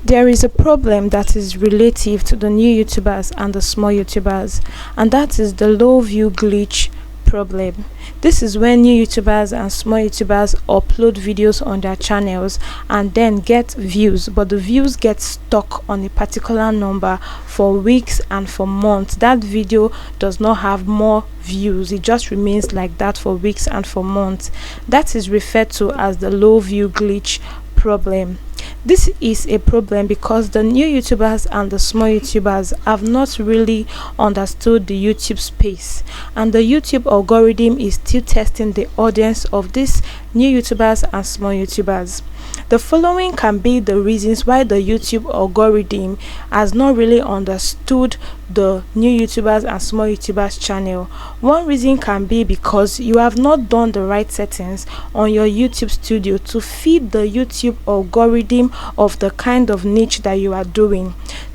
There is a problem that is relative to the new YouTubers and the small YouTubers, and that is the low view glitch problem. This is when new YouTubers and small YouTubers upload videos on their channels and then get views, but the views get stuck on a particular number for weeks and for months. That video does not have more views, it just remains like that for weeks and for months. That is referred to as the low view glitch problem. This is a problem because the new YouTubers and the small YouTubers have not really understood the YouTube space, and the YouTube algorithm is still testing the audience of these new YouTubers and small YouTubers. The following can be the reasons why the YouTube algorithm has not really understood the new YouTubers and small YouTubers channel. One reason can be because you have not done the right settings on your YouTube studio to feed the YouTube algorithm of the kind of niche that you are doing.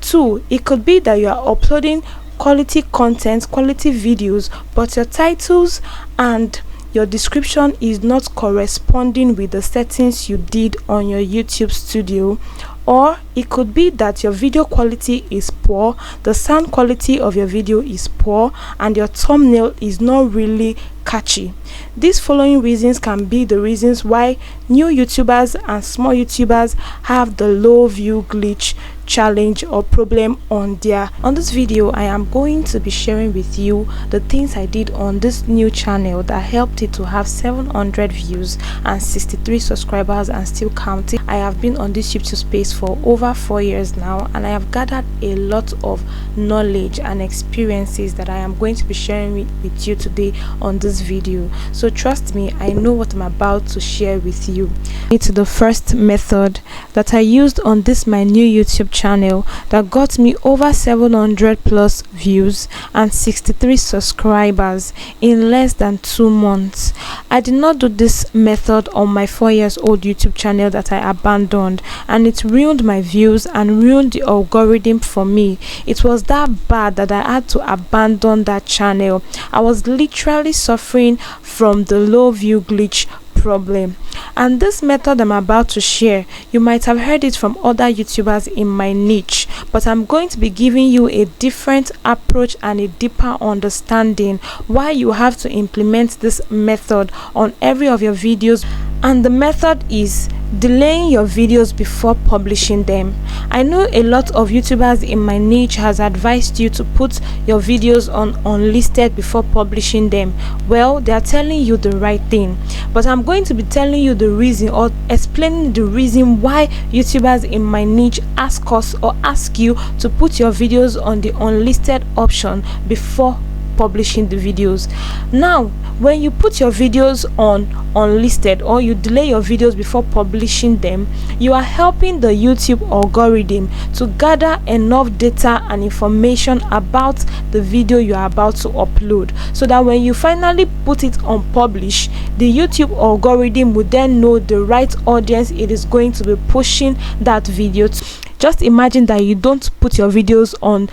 Two, it could be that you are uploading quality content, quality videos, but your titles and your description is not corresponding with the settings you did on your YouTube studio. Or it could be that your video quality is poor, the sound quality of your video is poor, and your thumbnail is not really catchy. These following reasons can be the reasons why new YouTubers and small YouTubers have the low view glitch challenge or problem on this video. I am going to be sharing with you the things I did on this new channel that helped it to have 700 views and 63 subscribers and still counting. I have been on this YouTube space for over 4 years now, and I have gathered a lot of knowledge and experiences that I am going to be sharing with you today on this video. So trust me, I know what I'm about to share with you. It's the first method that I used on this my new YouTube channel that got me over 700 plus views and 63 subscribers in less than 2 months. I did not do this method on my 4 years old YouTube channel that I abandoned, and it ruined my views and ruined the algorithm for me. It was that bad that I had to abandon that channel. I was literally suffering from the low view glitch problem. And this method I'm about to share, you might have heard it from other YouTubers in my niche, but I'm going to be giving you a different approach and a deeper understanding why you have to implement this method on every of your videos. And the method is delaying your videos before publishing them. I know a lot of YouTubers in my niche has advised you to put your videos on unlisted before publishing them. Well, they are telling you the right thing, but I'm going to be telling you the reason or explaining the reason why YouTubers in my niche ask us or ask you to put your videos on the unlisted option before publishing the videos. Now, when you put your videos on unlisted or you delay your videos before publishing them, you are helping the YouTube algorithm to gather enough data and information about the video you are about to upload, so that when you finally put it on publish, the YouTube algorithm will then know the right audience it is going to be pushing that video to. Just imagine that you don't put your videos on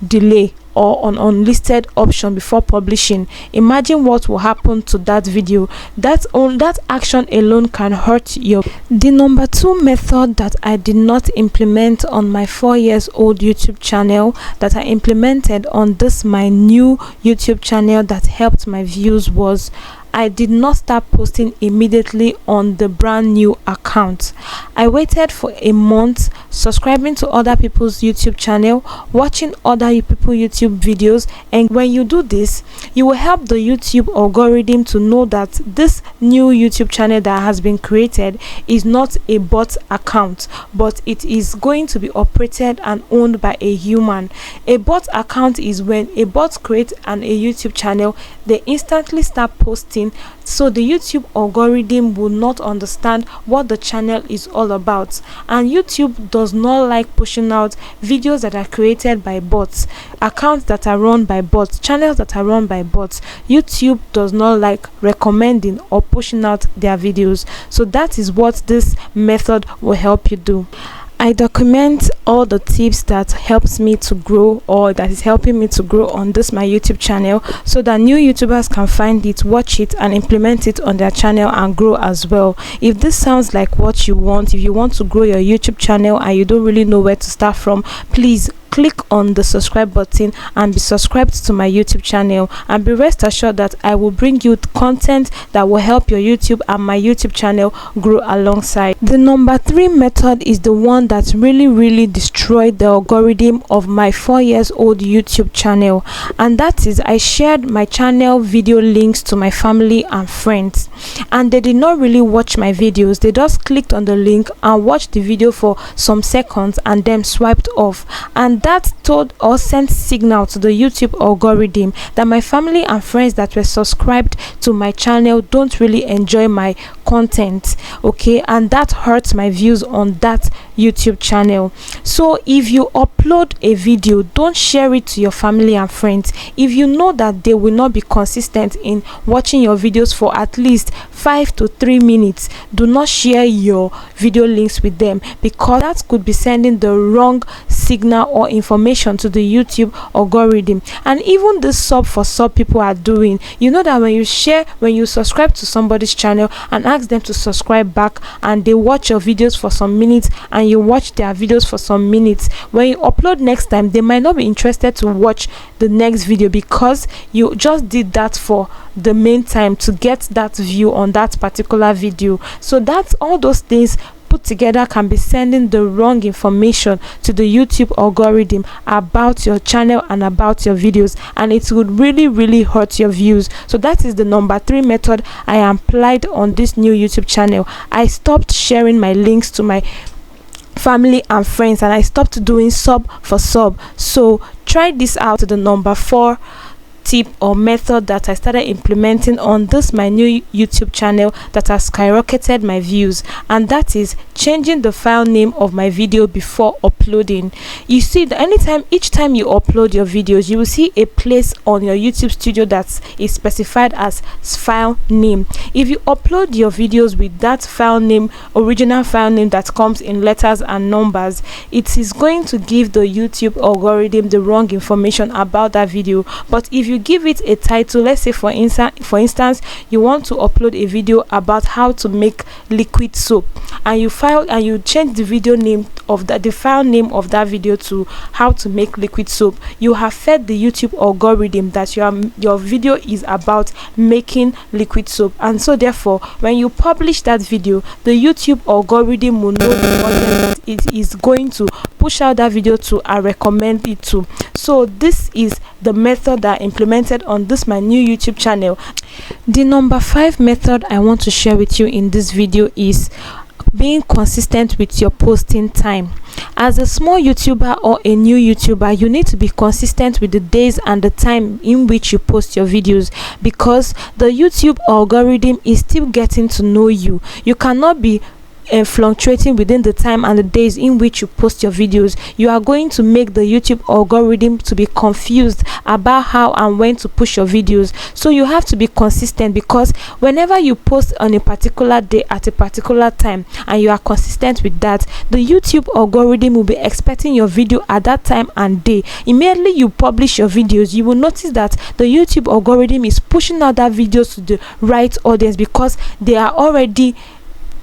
delay or on unlisted option before publishing. Imagine what will happen to that video. That action alone can hurt you. The number 2 method that I did not implement on my 4 years old YouTube channel that I implemented on this my new YouTube channel that helped my views was I did not start posting immediately on the brand new account. I waited for a month, subscribing to other people's YouTube channel, watching other people YouTube videos, and when you do this, you will help the YouTube algorithm to know that this new YouTube channel that has been created is not a bot account, but it is going to be operated and owned by a human. A bot account is when a bot creates a YouTube channel, they instantly start posting, so the YouTube algorithm will not understand what the channel is all about, and YouTube does not like pushing out videos that are created by bots, accounts that are run by bots, channels that are run by bots. YouTube does not like recommending or pushing out their videos. So that is what this method will help you do. I document all the tips that helps me to grow, or that is helping me to grow on this my YouTube channel, so that new YouTubers can find it, watch it, and implement it on their channel and grow as well. If this sounds like what you want, if you want to grow your YouTube channel and you don't really know where to start from, please click on the subscribe button and be subscribed to my YouTube channel, and be rest assured that I will bring you content that will help your YouTube and my YouTube channel grow alongside. The number 3 method is the one that really destroyed the algorithm of my 4 years old YouTube channel, and that is I shared my channel video links to my family and friends, and they did not really watch my videos. They just clicked on the link and watched the video for some seconds and then swiped off, and that told or sent signal to the YouTube algorithm that my family and friends that were subscribed to my channel don't really enjoy my content, okay, and that hurts my views on that YouTube channel. So if you upload a video, don't share it to your family and friends if you know that they will not be consistent in watching your videos for at least 5 to 3 minutes. Do not share your video links with them, because that could be sending the wrong signal or information to the YouTube algorithm. And even the sub for sub people are doing, you know that when you subscribe to somebody's channel and ask them to subscribe back, and they watch your videos for some minutes and you watch their videos for some minutes, when you upload next time they might not be interested to watch the next video, because you just did that for the main time to get that view on that particular video. So that's all those things put together can be sending the wrong information to the YouTube algorithm about your channel and about your videos, and it would really hurt your views. So that is the number 3 method I applied on this new YouTube channel. I stopped sharing my links to my family and friends, and I stopped doing sub for sub. So try this out. The number 4 tip or method that I started implementing on this my new YouTube channel that has skyrocketed my views, and that is changing the file name of my video before uploading. You see that each time you upload your videos, you will see a place on your YouTube studio that is specified as file name. If you upload your videos with that file name, original file name that comes in letters and numbers, it is going to give the YouTube algorithm the wrong information about that video. But if you give it a title, let's say for instance you want to upload a video about how to make liquid soap, and you change the video name of the file name of that video to how to make liquid soap, you have fed the YouTube algorithm that your video is about making liquid soap, and so therefore when you publish that video, the YouTube algorithm will know the audience that it is going to push out that video to and recommend it to. So this is the method that I implemented on this my new YouTube channel. The number 5 method I want to share with you in this video is being consistent with your posting time. As a small YouTuber or a new YouTuber, you need to be consistent with the days and the time in which you post your videos, because the YouTube algorithm is still getting to know you. You cannot be fluctuating within the time and the days in which you post your videos. You are going to make the YouTube algorithm to be confused about how and when to push your videos. So you have to be consistent, because whenever you post on a particular day at a particular time and you are consistent with that, the YouTube algorithm will be expecting your video at that time and day. Immediately you publish your videos, you will notice that the YouTube algorithm is pushing out that videos to the right audience, because they are already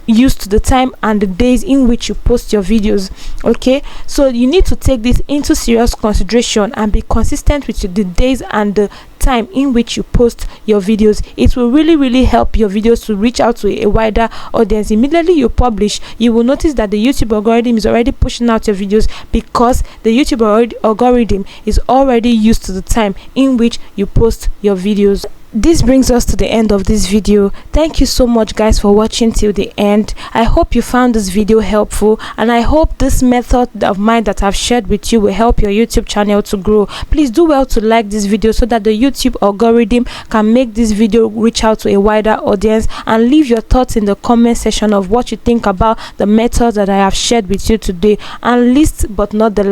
used to the time and the days in which you post your videos. Okay, so you need to take this into serious consideration and be consistent with the days and the time in which you post your videos. It will really help your videos to reach out to a wider audience. Immediately you publish, you will notice that the YouTube algorithm is already pushing out your videos, because the YouTube algorithm is already used to the time in which you post your videos. This brings us to the end of this video. Thank you so much guys for watching till the end. I hope you found this video helpful, and I hope this method of mine that I've shared with you will help your YouTube channel to grow. Please do well to like this video so that the YouTube algorithm can make this video reach out to a wider audience, and leave your thoughts in the comment section of what you think about the methods that I have shared with you today. And last but not the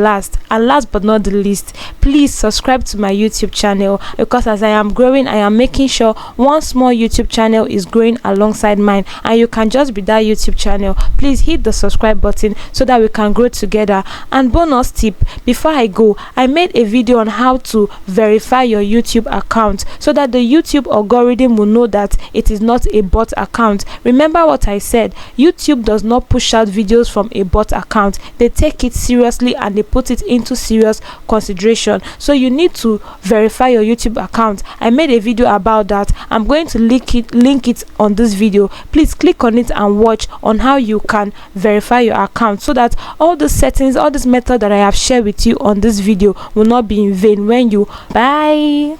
least, please subscribe to my YouTube channel, because as I am growing, I am making making sure one small YouTube channel is growing alongside mine, and you can just be that YouTube channel. Please hit the subscribe button so that we can grow together. And bonus tip, before I go, I made a video on how to verify your YouTube account so that the YouTube algorithm will know that it is not a bot account. Remember what I said, YouTube does not push out videos from a bot account. They take it seriously and they put it into serious consideration. So you need to verify your YouTube account. I made a video about that. I'm going to link it on this video. Please click on it and watch on how you can verify your account so that all the settings, all this method that I have shared with you on this video will not be in vain when you bye.